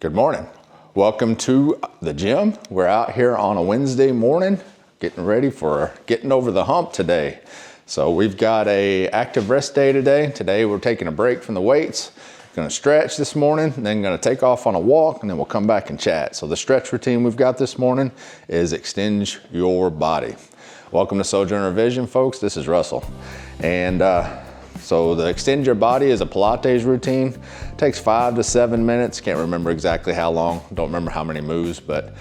Good morning. Welcome to the gym. We're out here on a Wednesday morning, getting ready for getting over the hump today. So we've got a active rest day today. Today we're taking a break from the weights. Gonna stretch this morning, and then gonna take off on a walk, and then we'll come back and chat. So the stretch routine we've got this morning is extend your body. Welcome to Sojourner Vision, folks. This is Russell. And so the extend your body is a Pilates routine. It takes 5 to 7 minutes. Can't remember exactly how long. Don't remember how many moves, but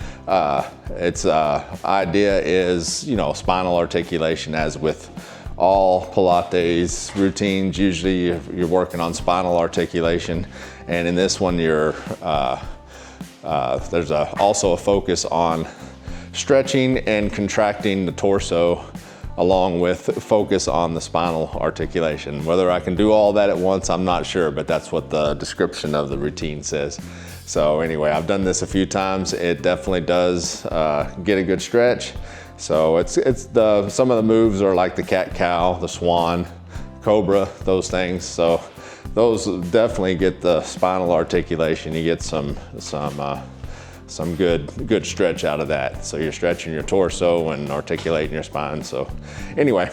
its idea is, spinal articulation. As with all Pilates routines, usually you're working on spinal articulation. And in this one, there's also a focus on stretching and contracting the torso, along with focus on the spinal articulation. Whether I can do all that at once, I'm not sure, but that's what the description of the routine says. So anyway, I've done this a few times. It definitely does get a good stretch. So some of the moves are like the cat-cow, the Swan, Cobra, those things. So those definitely get the spinal articulation. You get some good stretch out of that. So you're stretching your torso and articulating your spine. So anyway,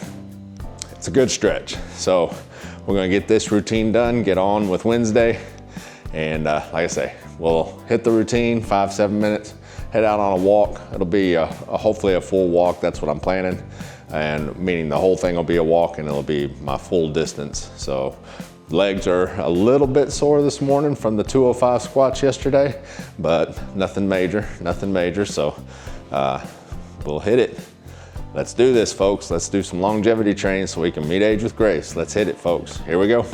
it's a good stretch. So we're gonna get this routine done, get on with Wednesday. And like I say, we'll hit the routine, 5-7 minutes, head out on a walk. It'll be hopefully a full walk. That's what I'm planning. And meaning the whole thing will be a walk, and it'll be my full distance. So legs are a little bit sore this morning from the 205 squats yesterday, but nothing major. So we'll hit it. Let's do this, folks. Let's do some longevity training so we can meet age with grace. Let's hit it, folks. Here we go.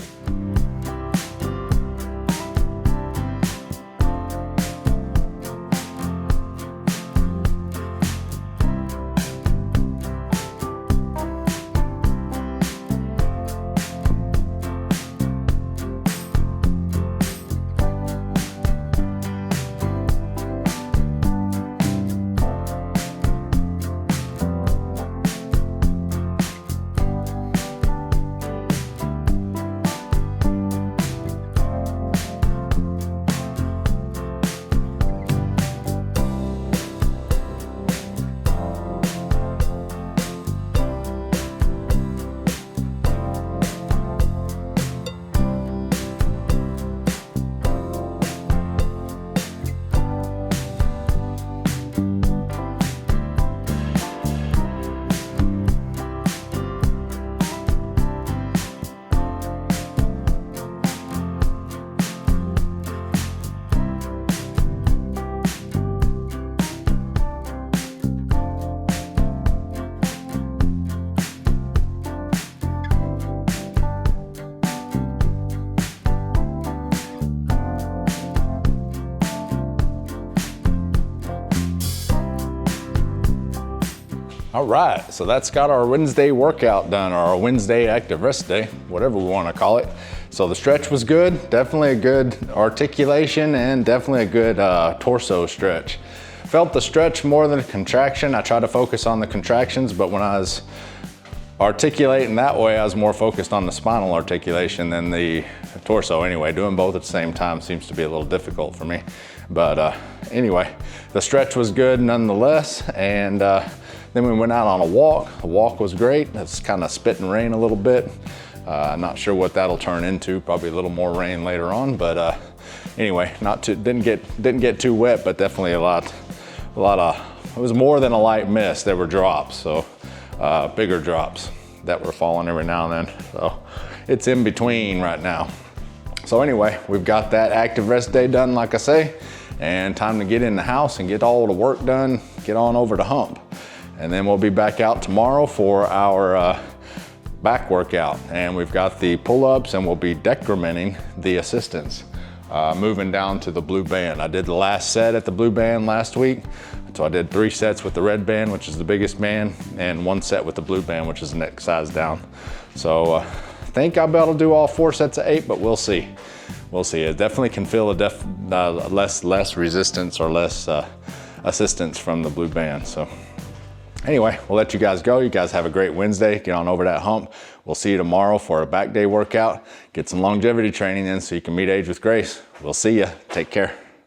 All right, so that's got our Wednesday workout done, or our Wednesday active rest day, whatever we want to call it. So the stretch was good, definitely a good articulation, and definitely a good torso stretch. Felt the stretch more than a contraction. I try to focus on the contractions, but when I was articulating that way, I was more focused on the spinal articulation than the torso. Anyway, doing both at the same time seems to be a little difficult for me. But anyway, the stretch was good nonetheless, and then we went out on a walk. The walk was great. It's kind of spitting rain a little bit. I'm not sure what that'll turn into. Probably a little more rain later on. But anyway, didn't get too wet, but definitely a lot of. It was more than a light mist. There were drops, so bigger drops that were falling every now and then. So it's in between right now. So anyway, we've got that active rest day done, like I say, and time to get in the house and get all the work done. Get on over the hump. And then we'll be back out tomorrow for our back workout. And we've got the pull-ups, and we'll be decrementing the assistance, moving down to the blue band. I did the last set at the blue band last week. So I did 3 sets with the red band, which is the biggest band, and 1 set with the blue band, which is the next size down. So I think I'll be able to do all 4 sets of 8, but we'll see. We'll see. It definitely can feel less resistance or less assistance from the blue band. So anyway, we'll let you guys go. You guys have a great Wednesday. Get on over that hump. We'll see you tomorrow for a back day workout. Get some longevity training in so you can meet age with grace. We'll see you. Take care.